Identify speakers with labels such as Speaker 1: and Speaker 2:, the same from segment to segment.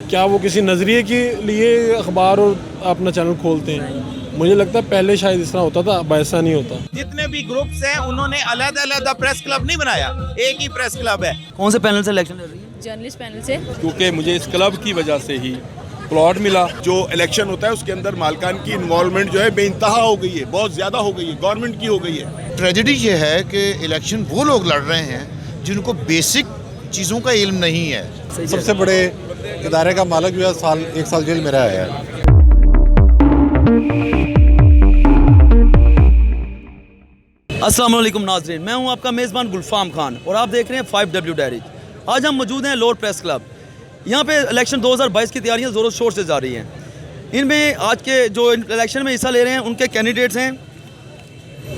Speaker 1: क्या वो किसी नज़रिए के लिए अखबार और अपना चैनल खोलते हैं? मुझे लगता है पहले शायद इस तरह होता था, अब ऐसा नहीं होता।
Speaker 2: जितने भी ग्रुप्स हैं उन्होंने अलग-अलग प्रेस क्लब नहीं बनाया, एक ही प्रेस क्लब है।
Speaker 3: कौन से पैनल से इलेक्शन लड़ रही है?
Speaker 4: जर्नलिस्ट पैनल से।
Speaker 5: क्योंकि मुझे इस क्लब की वजह से ही प्लॉट मिला।
Speaker 6: जो इलेक्शन होता है उसके अंदर मालकान की इन्वॉल्वमेंट जो है बेइंतहा हो गई है, बहुत ज़्यादा हो गई है, गवर्नमेंट की हो गई है।
Speaker 7: ट्रेजेडी ये है कि इलेक्शन वो लोग लड़ रहे हैं जिनको बेसिक चीज़ों का इल्म नहीं है।
Speaker 8: सबसे बड़े इदारे का मालिक जो है एक साल जेल में रहा है।
Speaker 3: अस्सलाम वालेकुम नाज़रीन, मैं हूं आपका मेज़बान गुलफाम खान और आप देख रहे हैं 5W डायरी। आज हम मौजूद हैं लोअर प्रेस क्लब। यहां पे इलेक्शन 2022 की तैयारियां ज़ोरों शोर से जारी हैं। इनमें आज के जो इलेक्शन में हिस्सा ले रहे हैं उनके कैंडिडेट्स हैं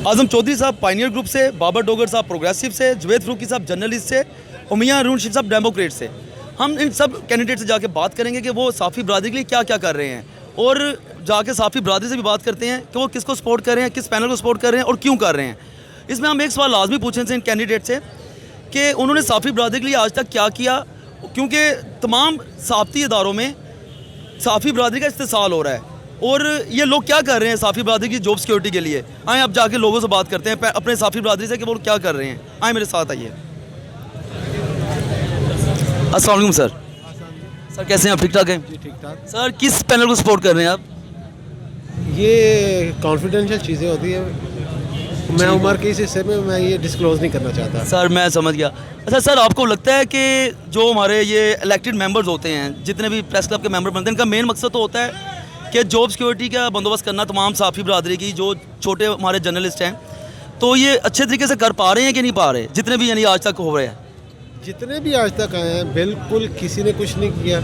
Speaker 3: आज़म चौधरी साहब पायनियर ग्रुप से, बाबर डोगर साहब प्रोग्रेसिव से, जुवेद फ़रूकी साहब जर्नलिस्ट से और मियां अरुण शीर साहब डेमोक्रेट से। हम इन सब कैंडिडेट से जाके बात करेंगे कि वो साफ़ी बरादरी के लिए क्या क्या कर रहे हैं और जाके साफ़ी बरादरी से भी बात करते हैं कि वो किसको सपोर्ट कर रहे हैं, किस पैनल को सपोर्ट कर रहे हैं और क्यों कर रहे हैं। इसमें हम एक सवाल लाजमी पूछें से इन कैंडिडेट से कि उन्होंने साफ़ी बरादरी के लिए आज तक क्या किया, क्योंकि तमाम साफ़ती इदारों में साफ़ी बरादरी का इस्तेसाल हो रहा है और ये लोग क्या कर रहे हैं साफ़ी बरादरी की जॉब सिक्योरिटी के लिए। आए अब जाके लोगों से बात करते हैं अपने साफ़ी बरादरी से कि वो क्या कर रहे हैं। आए मेरे साथ आइए। अस्सलाम वालेकुम सर। सर कैसे हैं आप? ठीक ठाक हैं?
Speaker 1: जी ठीक ठाक।
Speaker 3: सर किस पैनल को सपोर्ट कर रहे हैं आप?
Speaker 1: ये कॉन्फिडेंशियल चीज़ें होती हैं, मैं उम्र के इस हिस्से में मैं ये डिस्क्लोज़ नहीं करना चाहता।
Speaker 3: सर मैं समझ गया। अच्छा सर, आपको लगता है कि जो हमारे ये इलेक्टेड मेंबर्स होते हैं, जितने भी प्रेस क्लब के मेंबर बनते हैं, इनका मेन मकसद तो होता है कि जॉब सिक्योरिटी का बंदोबस्त करना तमाम साफ़ी बरादरी की, जो छोटे हमारे जर्नलिस्ट हैं, तो ये अच्छे तरीके से कर पा रहे हैं कि नहीं पा रहे, जितने भी यानी आज तक हो रहे हैं?
Speaker 1: जितने भी आज तक आए हैं बिल्कुल किसी ने कुछ नहीं किया,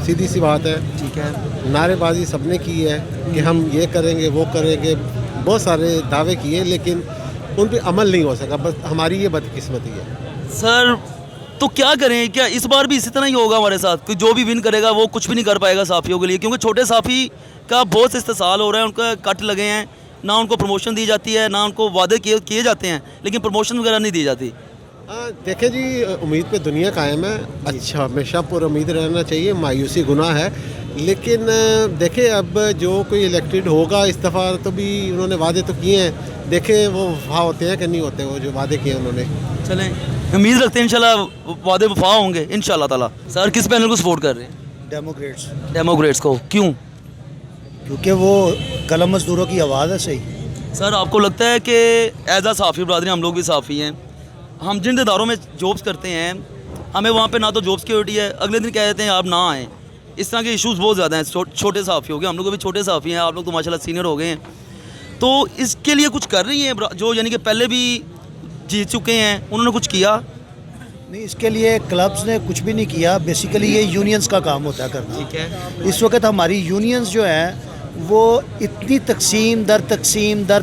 Speaker 1: सीधी सी बात है।
Speaker 3: ठीक है।
Speaker 1: नारेबाजी सबने की है कि हम ये करेंगे वो करेंगे, बहुत सारे दावे किए लेकिन उन पे अमल नहीं हो सका। बस हमारी ये बदकिस्मती है।
Speaker 3: सर तो क्या करें? क्या इस बार भी इसी तरह ही होगा हमारे साथ कि जो भी विन करेगा वो कुछ भी नहीं कर पाएगा साफ़ियों के लिए? क्योंकि छोटे साफ़ी का बहुत इस्तेसाल हो रहा है, उनका कट लगे हैं, ना उनको प्रमोशन दी जाती है, ना उनको वादे किए जाते हैं, लेकिन प्रमोशन वगैरह नहीं दी जाती।
Speaker 1: देखें जी, उम्मीद पे दुनिया कायम है। अच्छा, हमेशा पर उम्मीद रहना चाहिए, मायूसी गुनाह है। लेकिन देखें अब जो कोई इलेक्टेड होगा इस दफ़ा, तो भी उन्होंने वादे तो किए हैं, देखें वो वफा होते हैं कि नहीं होते वो जो वादे किए उन्होंने।
Speaker 3: चलें उम्मीद रखते हैं इंशाल्लाह वादे वफा होंगे इंशाल्लाह ताला। सर किस पैनल को सपोर्ट कर रहे हैं?
Speaker 9: डेमोक्रेट्स।
Speaker 3: डेमोक्रेट्स को क्यों?
Speaker 9: क्योंकि वो कलम मजदूरों की आवाज़ है। सही
Speaker 3: सर आपको लगता है कि एज आ साफ़ी बरादरी हम लोग भी साफ़ी हैं, हम जिन इदारों में जॉब्स करते हैं हमें वहाँ पे ना तो जॉब सिक्योरिटी है, अगले दिन कह देते हैं आप ना आएँ, इस तरह के इश्यूज़ बहुत ज़्यादा हैं। छोटे साफ़ी हो गए, हम लोग भी छोटे साफ़ी हैं, आप लोग तो माशाल्लाह सीनियर हो गए हैं, तो इसके लिए कुछ कर रही हैं जो यानी कि पहले भी जीत चुके हैं, उन्होंने कुछ किया
Speaker 9: नहीं, इसके लिए क्लब्स ने कुछ भी नहीं किया। बेसिकली ये यूनियंस का काम होता है करना।
Speaker 3: ठीक है।
Speaker 9: इस वक्त हमारी यूनियंस जो हैं वो इतनी तकसीम दर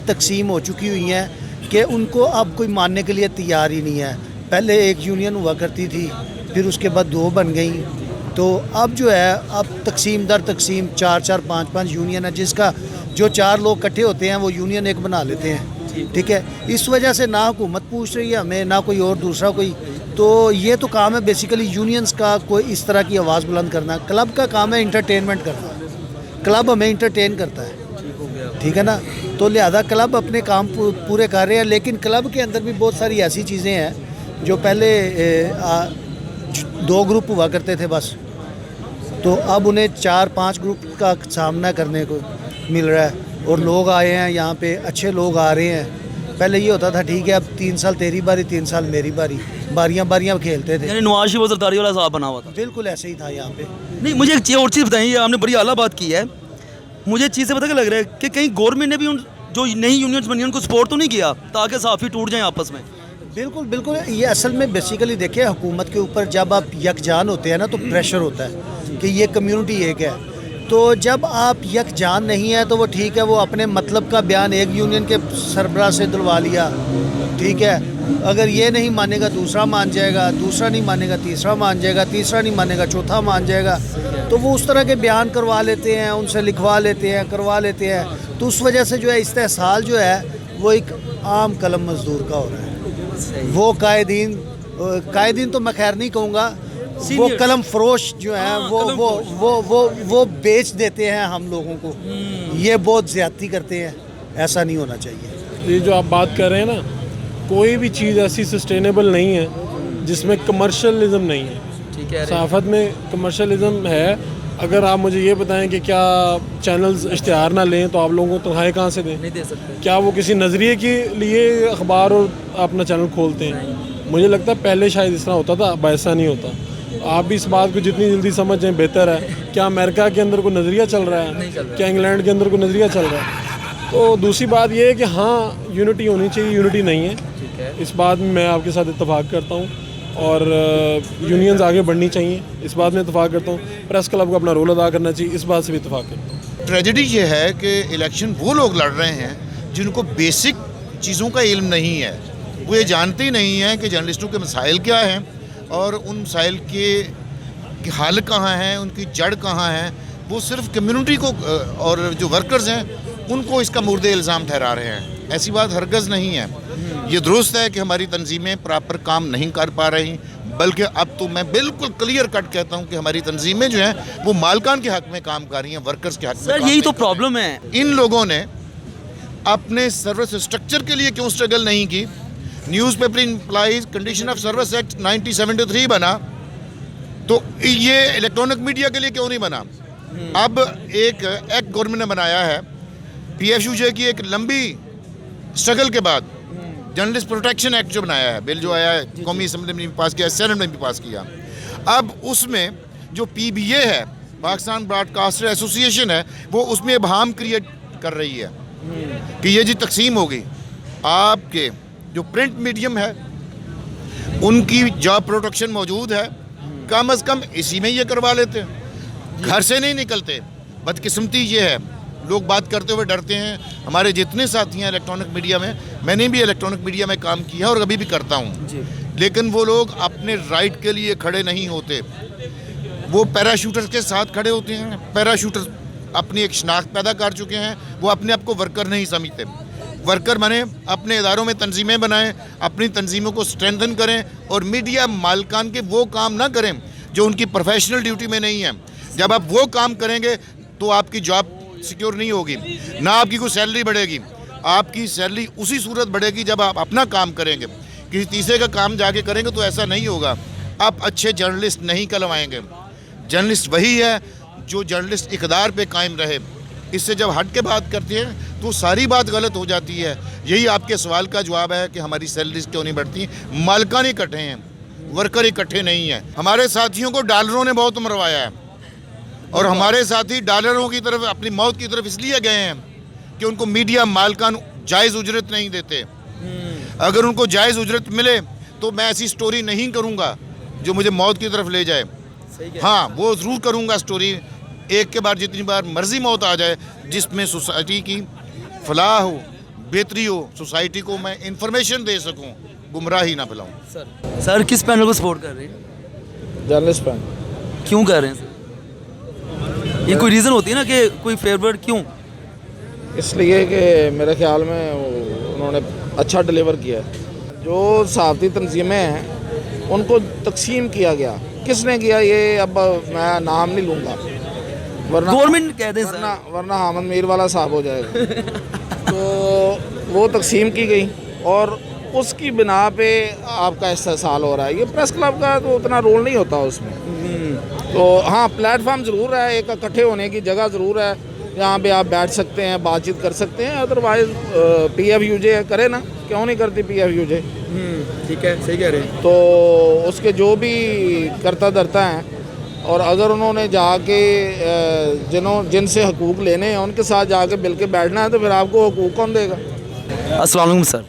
Speaker 9: तकसीम हो चुकी हुई हैं कि उनको अब कोई मानने के लिए तैयार ही नहीं है। पहले एक यूनियन हुआ करती थी, फिर उसके बाद 2 बन गई, तो अब जो है अब तकसीम दर तकसीम 4-4 5-5 यूनियन है, जिसका जो 4 लोग इकट्ठे होते हैं वो यूनियन एक बना लेते हैं। ठीक है, इस वजह से ना हुकूमत पूछ रही है हमें, ना कोई और दूसरा कोई, तो ये तो काम है बेसिकली यूनियंस का, कोई इस तरह की आवाज़ बुलंद करना। क्लब का काम है इंटरटेनमेंट करना, क्लब हमें इंटरटेन करता है। ठीक है ना, तो लिहाजा क्लब अपने काम पूरे कर रहे हैं, लेकिन क्लब के अंदर भी बहुत सारी ऐसी चीज़ें हैं जो पहले 2 ग्रुप हुआ करते थे बस, तो अब उन्हें 4-5 ग्रुप का सामना करने को मिल रहा है और लोग आए हैं यहाँ पे, अच्छे लोग आ रहे हैं। पहले ये होता था ठीक है अब 3 साल तेरी बारी 3 साल मेरी बारी, बारियां खेलते थे,
Speaker 3: यानी नवाज शरीफ जरदारी वाला साहब बना हुआ था।
Speaker 9: बिल्कुल ऐसे ही था यहाँ पे।
Speaker 3: नहीं, मुझे एक और चीज़ बताइए, आपने बड़ी आला बात की है, मुझे चीज़ से पता क्या लग रहा है कि कहीं गवर्नमेंट ने भी उन जो नई यूनियंस बनी उनको सपोर्ट तो नहीं किया ताकि साफ़ी टूट जाएं आपस में?
Speaker 9: बिल्कुल ये असल में बेसिकली देखिए, हुकूमत के ऊपर जब आप यकजान होते हैं ना तो प्रेशर होता है कि ये कम्युनिटी एक है, तो जब आप यकजान नहीं है तो वो ठीक है, वो अपने मतलब का बयान एक यूनियन के सरबराह से दिलवा लिया, ठीक है, अगर ये नहीं मानेगा दूसरा मान जाएगा, दूसरा नहीं मानेगा तीसरा मान जाएगा, तीसरा नहीं मानेगा चौथा मान जाएगा, तो वो उस तरह के बयान करवा लेते हैं, उनसे लिखवा लेते हैं, करवा लेते हैं, तो उस वजह से जो है इस्तेसाल जो है वो एक आम कलम मजदूर का हो रहा है। वो कायदीन तो मैं खैर नहीं कहूँगा,
Speaker 3: Seniors.
Speaker 9: कलम फरोश जो है
Speaker 3: हाँ,
Speaker 9: वो
Speaker 3: कलम
Speaker 9: वो
Speaker 3: फरोश।
Speaker 9: वो वो वो बेच देते हैं हम लोगों को। ये बहुत ज्यादती करते हैं, ऐसा नहीं होना चाहिए।
Speaker 4: ये जो आप बात कर रहे हैं ना, कोई भी चीज़ ऐसी सस्टेनेबल नहीं है जिसमें कमर्शलिज्म नहीं है।
Speaker 3: ठीक है
Speaker 4: सहाफ़त में कमर्शलिज्म है। अगर आप मुझे ये बताएं कि क्या चैनल्स इश्तिहार ना लें तो आप लोगों को तनख्वाहें कहाँ से दें?
Speaker 3: नहीं दे सकते।
Speaker 4: क्या वो किसी नज़रिए के लिए अखबार और अपना चैनल खोलते हैं? मुझे लगता है पहले शायद इस तरह होता था, अब ऐसा नहीं होता। आप भी इस बात को जितनी जल्दी समझ जाएं बेहतर है। क्या अमेरिका के अंदर कोई नज़रिया चल रहा है?
Speaker 3: नहीं चल रहा।
Speaker 4: क्या इंग्लैंड के अंदर कोई नज़रिया चल रहा है? तो दूसरी बात ये है कि हाँ, यूनिटी होनी चाहिए, यूनिटी नहीं है।
Speaker 3: ठीक है।
Speaker 4: इस बात में मैं आपके साथ इत्तेफाक करता हूँ और यूनियंस आगे बढ़नी चाहिए, इस बात में इत्तेफाक करता हूँ। प्रेस क्लब को अपना रोल अदा करना चाहिए, इस बात से भी इत्तेफाक करता हूँ।
Speaker 7: ट्रेजेडी ये है कि इलेक्शन वो लोग लड़ रहे हैं जिनको बेसिक चीज़ों का इल्म नहीं है। वो ये जानते ही नहीं हैं कि जर्नलिस्टों के मसाइल क्या हैं और उन मसाइल के हल कहाँ हैं, उनकी जड़ कहाँ है। वो सिर्फ कम्युनिटी को और जो वर्कर्स हैं उनको इसका मुर्दे इल्ज़ाम ठहरा रहे हैं। ऐसी बात हरगज़ नहीं है। ये दुरुस्त है कि हमारी तंजीमें प्रॉपर काम नहीं कर पा रही, बल्कि अब तो मैं बिल्कुल क्लियर कट कहता हूँ कि हमारी तंजीमें जो हैं वो मालकान के हक़ में काम कर रही हैं, वर्कर्स के हक़ में
Speaker 3: सर
Speaker 7: काम
Speaker 3: यही तो
Speaker 7: नहीं कर रही।
Speaker 3: प्रॉब्लम है।
Speaker 7: इन लोगों ने अपने सर्विस स्ट्रक्चर के लिए क्यों स्ट्रगल नहीं की? Newspaper employees condition of service act 1973 बना, तो ये इलेक्ट्रॉनिक मीडिया के लिए क्यों नहीं बना? अब एक एक्ट गवर्नमेंट ने बनाया है, PFUJ की एक लंबी स्ट्रगल के बाद जर्नलिस्ट प्रोटेक्शन एक्ट जो बनाया है, बिल जो आया है, कौमी असम्बली में भी पास किया, सेनेट में भी पास किया। अब उसमें जो PBA है, पाकिस्तान ब्रॉडकास्टर एसोसिएशन है, वो उसमें इबहाम क्रिएट कर रही है कि ये जी तकसीम होगी। आपके जो प्रिंट मीडियम है उनकी जॉब प्रोटेक्शन मौजूद है, कम अज़ कम इसी में ये करवा लेते हैं, घर से नहीं निकलते। बदकिस्मती ये है, लोग बात करते हुए डरते हैं। हमारे जितने साथी हैं इलेक्ट्रॉनिक मीडिया में, मैंने भी इलेक्ट्रॉनिक मीडिया में काम किया और अभी भी करता हूँ, लेकिन वो लोग अपने राइट के लिए खड़े नहीं होते। वो पैराशूटर्स के साथ खड़े होते हैं। पैराशूटर्स अपनी एक शनाख्त पैदा कर चुके हैं, वो अपने आप को वर्कर नहीं समझते। वर्कर बने, अपने इदारों में तंजीमें बनाएं, अपनी तंजीमों को स्ट्रेंथन करें और मीडिया मालकान के वो काम ना करें जो उनकी प्रोफेशनल ड्यूटी में नहीं है। जब आप वो काम करेंगे तो आपकी जॉब सिक्योर नहीं होगी, ना आपकी कोई सैलरी बढ़ेगी। आपकी सैलरी उसी सूरत बढ़ेगी जब आप अपना काम करेंगे। किसी तीसरे का काम जाके करेंगे तो ऐसा नहीं होगा। आप अच्छे जर्नलिस्ट नहीं कहलवाएंगे। जर्नलिस्ट वही है जो जर्नलिस्ट इक़दार पे कायम रहे। इससे जब हट के बात करते हैं तो सारी बात गलत हो जाती है। यही आपके सवाल का जवाब है कि हमारी सैलरीज क्यों नहीं बढ़ती। मालकान इकट्ठे हैं, वर्कर इकट्ठे नहीं हैं। हमारे साथियों को डॉलरों ने बहुत मरवाया है और हमारे साथी डॉलरों की तरफ, अपनी मौत की तरफ इसलिए गए हैं कि उनको मीडिया मालकान जायज़ उजरत नहीं देते। अगर उनको जायज़ उजरत मिले तो मैं ऐसी स्टोरी नहीं करूँगा जो मुझे मौत की तरफ ले जाए। हाँ, वो ज़रूर करूँगा स्टोरी, एक के बाद जितनी बार मर्जी मौत आ जाए, जिसमें सोसाइटी की फलाह हो, बेहतरी हो, सोसाइटी को मैं इंफॉर्मेशन दे सकूं, गुमराही ना फैलाऊं।
Speaker 3: सर किस पैनल को सपोर्ट कर रहे हैं?
Speaker 8: जर्नलिस्ट पैन
Speaker 3: क्यों कर रहे हैं सर? ये कोई रीज़न होती है ना कि कोई फेवरेट क्यों?
Speaker 8: इसलिए कि मेरे ख्याल में उन्होंने अच्छा डिलीवर किया है। जो सहाफ़ती तंजीमें हैं उनको तकसीम किया गया, किसने किया ये अब मैं नाम नहीं लूँगा, वरना
Speaker 3: गवर्नमेंट कह दें सर।
Speaker 8: वरना हामिद मीर वाला साहब हो जाएगा। तो वो तकसीम की गई और उसकी बिना पे आपका इस्तेसाल हो रहा है। ये प्रेस क्लब का तो उतना रोल नहीं होता उसमें। तो हाँ, प्लेटफॉर्म ज़रूर है, एक इकट्ठे होने की जगह ज़रूर है, यहाँ पे आप बैठ सकते हैं, बातचीत कर सकते हैं। अदरवाइज़ PFUJ करे ना, क्यों नहीं करती PFUJ?
Speaker 3: ठीक है, सही कह रहे हैं।
Speaker 8: तो उसके जो भी करता धरता हैं, और अगर उन्होंने जाके जिनसे हकूक़ लेने हैं उनके साथ जाके मिल के बैठना है तो फिर आपको हकूक़ कौन देगा?
Speaker 3: अस्सलाम वालेकुम सर।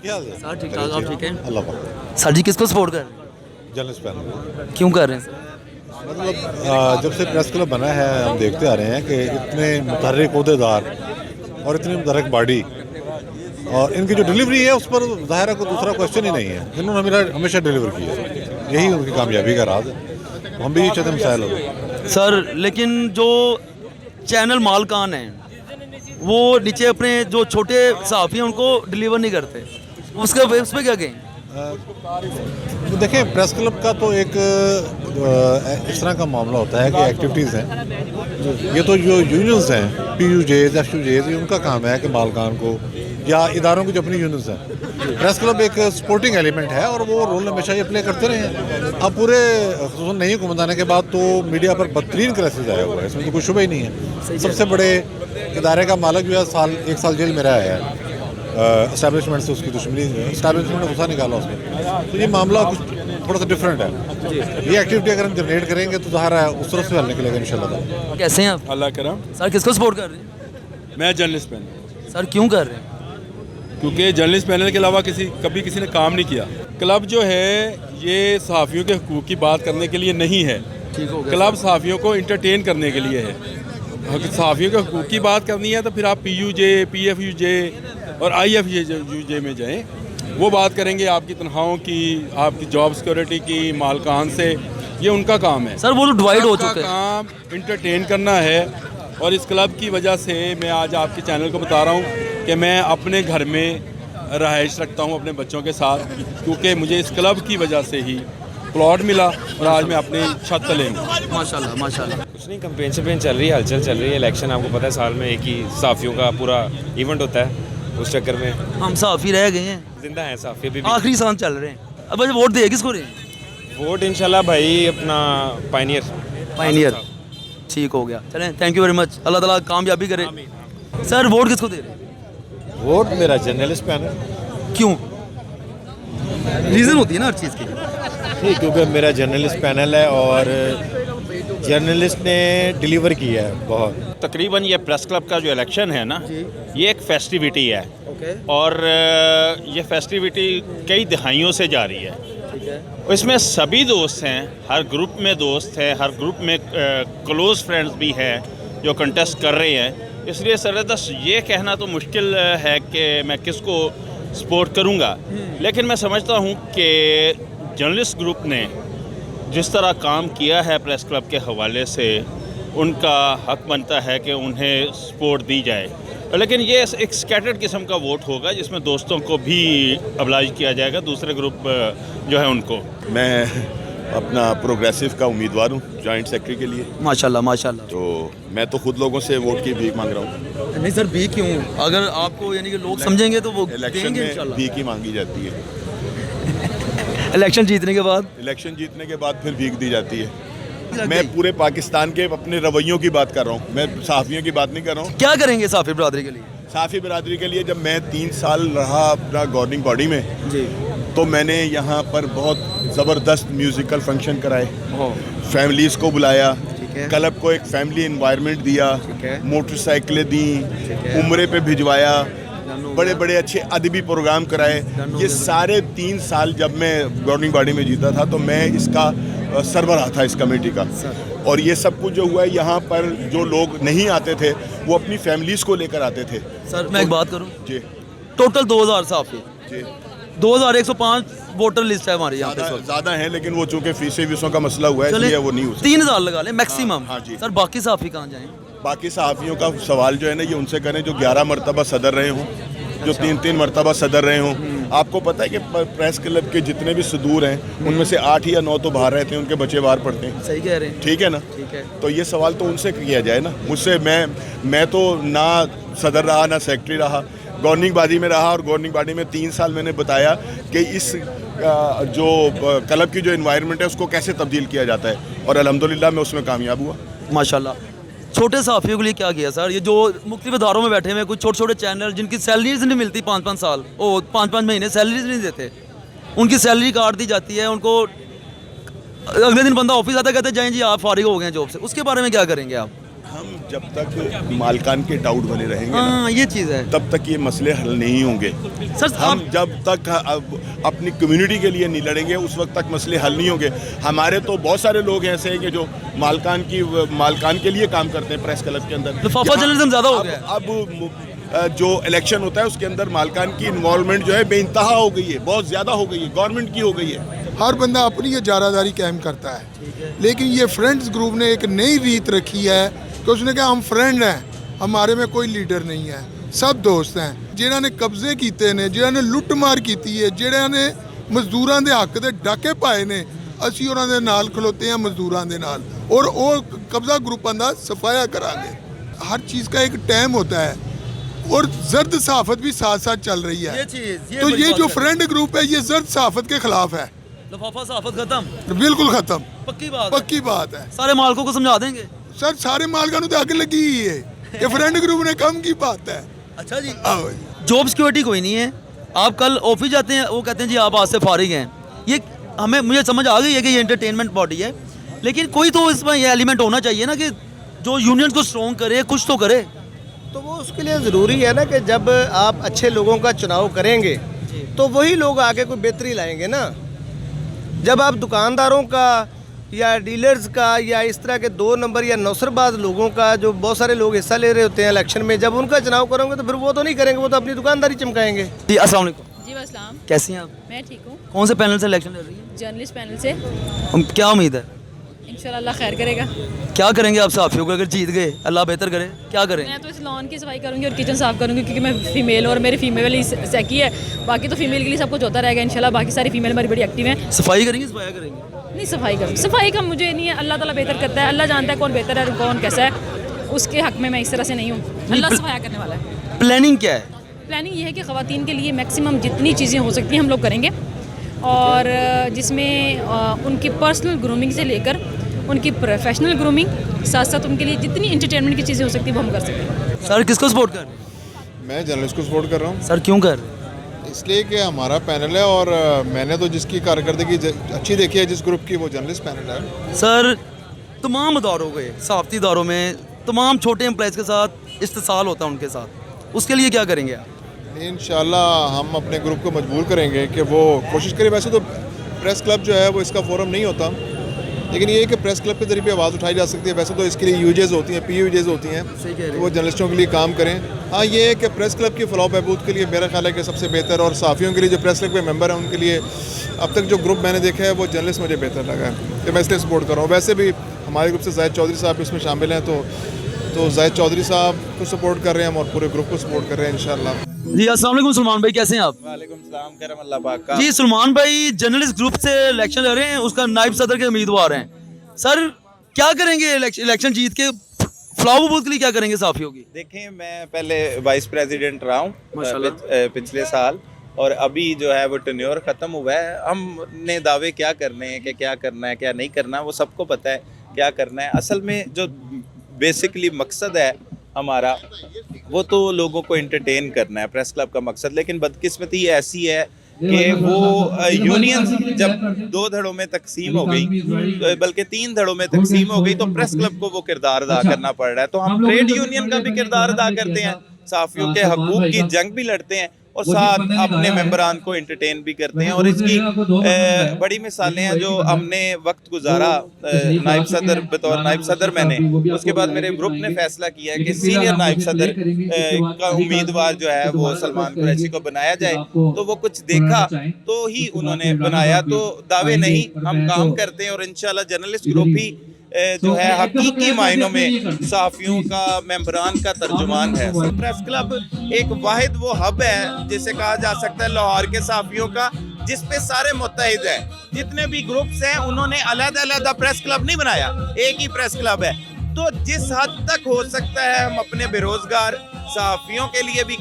Speaker 8: क्या हाल है?
Speaker 3: सर ठीक ठाक, आप ठीक हैं?
Speaker 8: अल्लाह पाक।
Speaker 3: सर जी किसको सपोर्ट कर रहे हैं?
Speaker 8: Journalist panel.
Speaker 3: क्यों कर रहे हैं सर?
Speaker 8: मतलब जब से प्रेस क्लब बना है हम देखते आ रहे हैं कि इतने मुतहर्रिक ओहदेदार और इतनी मुतहर्रिक बॉडी और इनकी जो डिलीवरी है उस पर ज़ाहिर है कोई दूसरा क्वेश्चन ही नहीं है। इन्होंने हमेशा डिलीवर किया है, यही उनकी कामयाबी का राज है। हम भी चाहते हैं मिसाइल हो
Speaker 3: सर, लेकिन जो चैनल मालकान हैं वो नीचे अपने जो छोटे सहाफ़ी हैं उनको डिलीवर नहीं करते, उस पर क्या कहें?
Speaker 10: देखें, प्रेस क्लब का तो एक इस तरह का मामला होता है कि एक्टिविटीज़ हैं, ये तो जो यूनियंस हैं, PUJs, FUJs, ये उनका काम है कि मालकान को या इदारों की जो अपनी यूनियंस हैं, प्रेस क्लब एक स्पोर्टिंग एलिमेंट है और वो रोल हमेशा ये प्ले करते रहे हैं। अब पूरे खुसूसन नहीं हुकूमत आने के बाद तो मीडिया पर बदतरीन क्राइसिस आया हुआ है, इसमें तो कोई शुबा ही नहीं है। सबसे बड़े इदारे का मालिक जो है 1 साल जेल में रहा है, एस्टैब्लिशमेंट से उसकी दुश्मनी, एस्टैब्लिशमेंट ने गुस्सा निकाला उसमें। तो ये मामला कुछ थोड़ा सा डिफरेंट है। ये एक्टिविटी अगर हम जनरेट करेंगे तो ज़ाहिर है उस तरफ से हल निकलेगा इंशाल्लाह।
Speaker 3: कैसे हैं आप?
Speaker 5: अल्लाह करम।
Speaker 3: सर किसको सपोर्ट कर रहे हैं?
Speaker 5: मैं जर्नलिस्ट पैनल,
Speaker 3: सर क्यों कर रहे हैं?
Speaker 5: क्योंकि जर्नलिस्ट पैनल के अलावा कभी किसी ने काम नहीं किया। क्लब जो है ये सहाफ़ियों के हकूक़ की बात करने के लिए नहीं है,
Speaker 3: ठीक हो गया।
Speaker 5: क्लब सहाफ़ियों को इंटरटेन करने के लिए है। सहाफ़ियों के हकूक़ की बात करनी है तो फिर आप PUJ, PFUJ और IFUJ में जाएं, वो बात करेंगे आपकी तनख्वाहों की, आपकी जॉब सिक्योरिटी की, मालकान से, ये उनका काम है।
Speaker 3: सर वो तो डिवाइड हो
Speaker 5: क्लब का
Speaker 3: चुके हैं।
Speaker 5: काम इंटरटेन करना है और इस क्लब की वजह से मैं आज आपके चैनल को बता रहा हूँ कि मैं अपने घर में रहाइश रखता हूँ अपने बच्चों के साथ, क्योंकि मुझे इस क्लब की वजह से ही प्लॉट मिला और आज मैं अपनी छत तले हूँ।
Speaker 3: माशाल्लाह माशाल्लाह।
Speaker 11: कुछ नहीं, कैंपेन चल रही है, हलचल चल रही है। इलेक्शन आपको पता है साल में एक ही सहाफ़ियों का पूरा इवेंट होता है, उस चक्कर में
Speaker 3: हम सहाफ़ी रह गए हैं,
Speaker 11: जिंदा हैं सहाफ़ी अभी भी।
Speaker 3: आखिरी सांस चल रहे हैं। अब वोट दे किसको रहे हैं?
Speaker 11: वोट इंशाल्लाह भाई अपना पायनियर।
Speaker 3: ठीक हो गया, चलें, थैंक यू वेरी मच, अल्लाह ताला कामयाबी करे। सर वोट किसको दे रहे हैं?
Speaker 10: वोट मेरा जर्नलिस्ट पैनल।
Speaker 3: क्यों? रीज़न होती है ना हर चीज़ की।
Speaker 10: ठीक, क्योंकि मेरा जर्नलिस्ट पैनल है और जर्नलिस्ट ने डिलीवर किया है बहुत।
Speaker 12: तकरीबन ये प्रेस क्लब का जो इलेक्शन है ना, ये एक फेस्टिविटी है और ये फेस्टिविटी कई दिहाइयों से जारी है। इसमें सभी दोस्त हैं, हर ग्रुप में दोस्त हैं, हर ग्रुप में क्लोज़ फ्रेंड्स भी हैं जो कंटेस्ट कर रहे हैं। इसलिए सरदस्त ये कहना तो मुश्किल है कि मैं किसको सपोर्ट करूंगा, लेकिन मैं समझता हूं कि जर्नलिस्ट ग्रुप ने जिस तरह काम किया है प्रेस क्लब के हवाले से, उनका हक बनता है कि उन्हें सपोर्ट दी जाए। लेकिन ये एक स्कैटर्ड किस्म का वोट होगा जिसमें दोस्तों को भी अबलाइज किया जाएगा, दूसरे ग्रुप जो है उनको।
Speaker 6: मैं अपना प्रोग्रेसिव का उम्मीदवार हूँ जॉइंट सेक्रेटरी के लिए।
Speaker 3: माशाल्लाह माशाल्लाह।
Speaker 6: तो मैं तो खुद लोगों से वोट की भीख मांग रहा हूँ।
Speaker 3: नहीं सर, भीख क्यों? अगर आपको यानी कि लोग समझेंगे तो वो
Speaker 6: इलेक्शन
Speaker 3: देंगे
Speaker 6: में
Speaker 3: इंशाल्लाह।
Speaker 6: भीख ही मांगी जाती है।
Speaker 3: इलेक्शन जीतने के बाद?
Speaker 6: इलेक्शन जीतने के बाद फिर भीख दी जाती है। मैं पूरे पाकिस्तान के अपने रवैयों की बात कर रहा हूँ, मैं सहाफ़ियों की बात नहीं कर रहा हूँ।
Speaker 3: क्या करेंगे सहाफ़ी बिरादरी के लिए?
Speaker 6: सहाफ़ी बिरादरी के लिए जब मैं 3 साल रहा अपना गवर्निंग बॉडी में
Speaker 3: जी,
Speaker 6: तो मैंने यहाँ पर बहुत ज़बरदस्त म्यूज़िकल फंक्शन कराए, फैमिलीज़ को बुलाया, क्लब को एक फैमिली इन्वायरमेंट दिया, मोटरसाइकिलें दी, उम्रे पे भिजवाया, बड़े बड़े अच्छे अदबी प्रोग्राम कराए। ये सारे 3 साल जब मैं गवर्निंग बॉडी में जीता था तो मैं इसका सरबराह था, इस कमेटी का। और ये सब कुछ जो हुआ है, यहाँ पर जो लोग नहीं आते थे वो अपनी फैमिलीज़ को लेकर आते थे।
Speaker 3: सर मैं एक बात करूँ
Speaker 6: जी,
Speaker 3: टोटल 2000 सहाफ़ी,
Speaker 6: जी
Speaker 3: 2105 वोटर लिस्ट है हमारी यहाँ पे।
Speaker 6: ज़्यादा है, लेकिन वो चूँकि फीसों का मसला हुआ है इसलिए वो नहीं हो सकता।
Speaker 3: 3000 लगा लें मैक्सिमम।
Speaker 6: हाँ जी।
Speaker 3: सर बाकी सहाफ़ी कहाँ जाएँ?
Speaker 6: बाकी सहाफ़ियों का सवाल जो है ना, ये उनसे करें जो 11 मरतबा सदर रहे हों, जो 3-3 मरतबा सदर रहे हों। आपको पता है कि प्रेस क्लब के जितने भी सदूर हैं उनमें से 8 या 9 तो बाहर रहते हैं, उनके बच्चे बाहर पढ़ते हैं।
Speaker 3: सही कह रहे हैं।
Speaker 6: ठीक है ना?
Speaker 3: ठीक है।
Speaker 6: तो ये सवाल तो उनसे किया जाए ना, मुझसे। मैं तो ना सदर रहा ना सेक्रेटरी रहा, गवर्निंग बॉडी में रहा और गवर्निंग बॉडी में 3 साल मैंने बताया कि इस जो क्लब की जो इन्वायरमेंट है उसको कैसे तब्दील किया जाता है और अल्हम्दुलिल्लाह मैं उसमें कामयाब हुआ।
Speaker 3: माशाल्लाह। छोटे सहाफ़ियों के लिए क्या किया सर? ये जो मुख्तलिफ इदारों में बैठे हुए कुछ छोटे छोटे चैनल जिनकी सैलरीज नहीं मिलती 5-5 साल, ओ 5-5 महीने सैलरीज नहीं देते, उनकी सैलरी काट दी जाती है, उनको अगले दिन बंदा ऑफिस आता कहते जाएं जी आप फारिग हो गए जॉब से। उसके बारे में क्या करेंगे आप?
Speaker 6: हम जब तक मालकान के डाउट बने रहेंगे
Speaker 3: हाँ, ये चीज़ है,
Speaker 6: तब तक ये मसले हल नहीं होंगे।
Speaker 3: सर
Speaker 6: हम जब तक अपनी कम्युनिटी के लिए नहीं लड़ेंगे उस वक्त तक मसले हल नहीं होंगे। हमारे तो बहुत सारे लोग ऐसे हैं कि जो मालकान के लिए काम करते हैं प्रेस क्लब के अंदर।
Speaker 3: लिफाफा जर्नलिज्म ज़्यादा हो गया।
Speaker 6: अब जो इलेक्शन होता है उसके अंदर मालकान की इन्वॉल्वमेंट जो है बेइंतहा हो गई है, बहुत ज़्यादा हो गई है, गवर्नमेंट की हो गई है।
Speaker 13: हर बंदा अपनी ये जारादारी कायम करता है, लेकिन ये फ्रेंड्स ग्रुप ने एक नई रीत रखी है कि उसने कहा हम फ्रेंड हैं, हमारे में कोई लीडर नहीं है, सब दोस्त हैं। जिन्होंने कब्जे कीते ने, जिन्होंने लुੱਟ मार की है, जिन्होंने ਮਜ਼ਦੂਰਾਂ ਦੇ ਹੱਕ ਦੇ ਡਾਕੇ ਪਾਏ ਨੇ ਅਸੀਂ ਉਹਨਾਂ ਦੇ ਨਾਲ ਖਲੋਤੇ ਹਾਂ ਮਜ਼ਦੂਰਾਂ ਦੇ ਨਾਲ और वो कब्जा ग्रुपों का सफाया करांगे हर चीज़ का एक टाइम होता है और जर्द सहाफत भी साथ साथ चल रही है तो ये जो फ्रेंड ग्रुप है ये जर्द सहाफत के खिलाफ है
Speaker 3: लफाफा सहाफत खत्म
Speaker 13: बिल्कुल खत्म
Speaker 3: पक्की बात
Speaker 13: है
Speaker 3: सारे मालकों को समझा देंगे
Speaker 13: सर सारे मालकों को तो आग लगी ही है ये फ्रेंड ग्रुप ने कम की बात है
Speaker 3: अच्छा जी जॉब सिक्योरिटी कोई नहीं है आप कल ऑफिस जाते हैं वो कहते हैं जी आप आज से फारिग हैं ये हमें मुझे समझ आ गई है कि ये एंटरटेनमेंट बॉडी है लेकिन कोई तो इसमें ये एलिमेंट होना चाहिए ना कि जो यूनियन को स्ट्रॉन्ग करे कुछ तो करे
Speaker 14: तो वो उसके लिए ज़रूरी है ना कि जब आप अच्छे लोगों का चुनाव करेंगे तो वही लोग आगे कोई बेहतरी लाएंगे ना जब आप दुकानदारों का या डीलर्स का या इस तरह के 2 नंबर या नौसरबाज लोगों का जो बहुत सारे लोग हिस्सा ले रहे होते हैं इलेक्शन में जब उनका चुनाव करोगे तो फिर वो तो नहीं करेंगे वो तो अपनी दुकानदारी चमकाएंगे
Speaker 3: जी अस्सलाम वालेकुम
Speaker 15: जी अस्सलाम
Speaker 3: कैसी हैं आप
Speaker 15: मैं ठीक हूँ
Speaker 3: कौन से पैनल से इलेक्शन लड़ रही है
Speaker 15: जर्नलिस्ट पैनल से
Speaker 3: क्या उम्मीद है
Speaker 15: इंशाल्लाह अल्लाह खैर करेगा
Speaker 3: क्या करेंगे आप सहाफियों को अगर जीत गए अल्लाह बेहतर करे क्या करें
Speaker 15: मैं तो इस लॉन की सफाई करूंगी और किचन साफ करूंगी क्योंकि मैं फीमेल और मेरी फीमेल वाली सेकी है बाकी तो फीमेल के लिए सब कुछ होता रहेगा इंशाल्लाह बाकी सारी फीमेल हमारी बड़ी एक्टिव हैं
Speaker 3: सफाई करेंगे सफाया करेंगे
Speaker 15: नहीं सफाई करूँ सफाई का मुझे नहीं है अल्लाह ताला बेहतर करता है अल्लाह जानता है कौन बेहतर है और कौन कैसा है उसके हक में मैं इस तरह से नहीं हूँ अल्लाह सफाया करने वाला है
Speaker 3: प्लानिंग क्या है
Speaker 15: प्लानिंग ये है कि ख़वातीन के लिए मैक्सिमम जितनी चीज़ें हो सकती हैं हम लोग करेंगे और जिसमें उनकी पर्सनल ग्रूमिंग से लेकर उनकी प्रोफेशनल ग्रूमिंग साथ साथ उनके लिए जितनी एंटरटेनमेंट की चीज़ें हो सकती है वो हम कर सकते हैं
Speaker 3: सर किसको सपोर्ट कर रहे हैं
Speaker 16: मैं जर्नलिस्ट को सपोर्ट कर रहा हूँ
Speaker 3: सर क्यों कर रहे हैं
Speaker 16: इसलिए कि हमारा पैनल है और मैंने तो जिसकी कारकर्दगी अच्छी देखी है जिस ग्रुप की वो जर्नलिस्ट पैनल है
Speaker 3: सर तमाम इदारों के सहाफ़ती इदारों में तमाम छोटे एम्प्लॉयज़ के साथ इस्तेसाल होता है उनके साथ उसके लिए क्या करेंगे आप
Speaker 16: इंशाल्लाह हम अपने ग्रुप को मजबूर करेंगे कि वो कोशिश करें वैसे तो प्रेस क्लब जो है वो इसका फोरम नहीं होता लेकिन ये है कि प्रेस क्लब के जरिए आवाज़ उठाई जा सकती है वैसे तो इसके लिए यूजेज़ होती हैं PUJs होती हैं तो वो जर्नलिस्टों के लिए काम करें हाँ ये है कि प्रेस क्लब की फलाह बहबूद के लिए मेरा ख्याल है कि सबसे बेहतर और साफ़ियों के लिए जो प्रेस क्लब के मेंबर हैं उनके लिए अब तक जो ग्रुप मैंने देखा है वो जर्नलिस्ट मुझे बेहतर लगा है कि मैं इसलिए सपोर्ट कर रहा हूँ वैसे भी हमारे ग्रुप से जाहिद चौधरी साहब इसमें शामिल हैं तो जाहिद चौधरी साहब को सपोर्ट कर रहे हैं हम और पूरे ग्रुप को सपोर्ट कर रहे हैं इंशाल्लाह
Speaker 3: जी अस्सलाम वालेकुम सलमान भाई कैसे हैं आप
Speaker 2: वालेकुम सलाम करम अल्लाह पाक का
Speaker 3: जी सलमान भाई जर्नलिस्ट ग्रुप से इलेक्शन लड़ रहे हैं उसका नायब सदर के उम्मीदवार हैं सर क्या करेंगे इलेक्शन जीत के फलाह बहबूद के लिए क्या करेंगे साफियों की
Speaker 2: देखें मैं पहले वाइस प्रेसिडेंट रहा हूँ पिछले साल और अभी जो है वो टेन्योर ख़त्म हुआ है हमने दावे क्या करने हैं कि क्या करना है क्या नहीं करना वो सबको पता है क्या करना है असल में जो बेसिकली मकसद है हमारा वो तो लोगों को एंटरटेन करना है प्रेस क्लब का मकसद लेकिन बदकिस्मती ऐसी है कि वो यूनियन जब 2 धड़ों में तकसीम हो गई बल्कि 3 धड़ों में तकसीम हो गई तो प्रेस क्लब को वो किरदार अदा करना पड़ रहा है तो हम ट्रेड यूनियन का भी किरदार अदा करते हैं साफियों के हकूक की जंग भी लड़ते हैं और साथ अपने मेंबरान को एंटरटेन भी करते हैं और इसकी बड़ी मिसालें हैं जो हमने वक्त गुजारा नायब सदर बतौर नायब सदर मैंने उसके बाद मेरे ग्रुप ने फैसला किया है कि सीनियर नायब सदर का उम्मीदवार जो है वो सलमान कुरैशी को बनाया जाए तो वो कुछ देखा तो ही उन्होंने बनाया तो दावे नहीं हम काम करते हैं और इंशाल्लाह जर्नलिस्ट ग्रुप ही जो है हकीकी मायनों में साफियों का मेंबरान का तर्जुमान है प्रेस क्लब एक वाहिद वो हब है जिसे कहा जा सकता है लाहौर के साफियों का जिस पे सारे मुत्तहिद हैं जितने भी ग्रुप्स हैं उन्होंने अलग-अलग प्रेस क्लब नहीं बनाया एक ही प्रेस क्लब है तो जिस हद तक हो सकता है हम अपने बेरोजगार सहाफ़ियों के लिए भी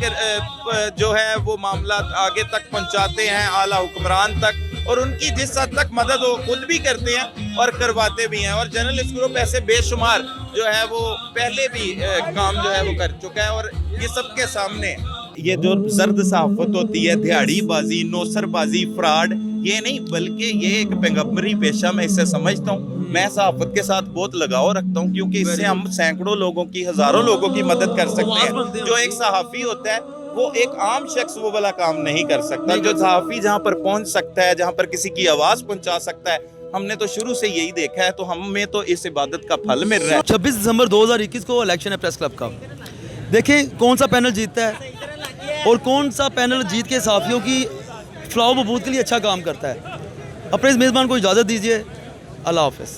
Speaker 2: जो है वो मामला आगे तक पहुंचाते हैं आला हुक्मरान तक और उनकी जिस हद तक मदद वो खुद भी करते हैं और करवाते भी हैं और जर्नलिस्ट ग्रुप ऐसे बेशुमार जो है वो पहले भी काम जो है वो कर चुका है और ये सबके सामने ये जो जर्द सहाफत होती है दिहाड़ीबाजी नौसरबाजी फ्रॉड ये नहीं बल्कि ये एक पैगंबरी पेशा मैं इसे समझता हूँ मैं सहाफत के साथ बहुत लगाव रखता हूँ क्योंकि इससे हम सैकड़ों लोगों की हज़ारों लोगों की मदद कर सकते हैं जो एक सहाफ़ी होता है वो एक आम शख्स वो वाला काम नहीं कर सकता जो सहाफ़ी जहाँ पर पहुँच सकता है जहाँ पर किसी की आवाज़ पहुँचा सकता है हमने तो शुरू से यही देखा है तो हमें तो इस इबादत का फल मिल रहा है
Speaker 3: 26 दिसंबर 2021 को इलेक्शन है प्रेस क्लब का देखें कौन सा पैनल जीतता है और कौन सा पैनल जीत के साफियों की फलाह बहबूद के लिए अच्छा काम करता है अपने इस मेज़बान को इजाज़त दीजिए अल्लाह हाफ़िज़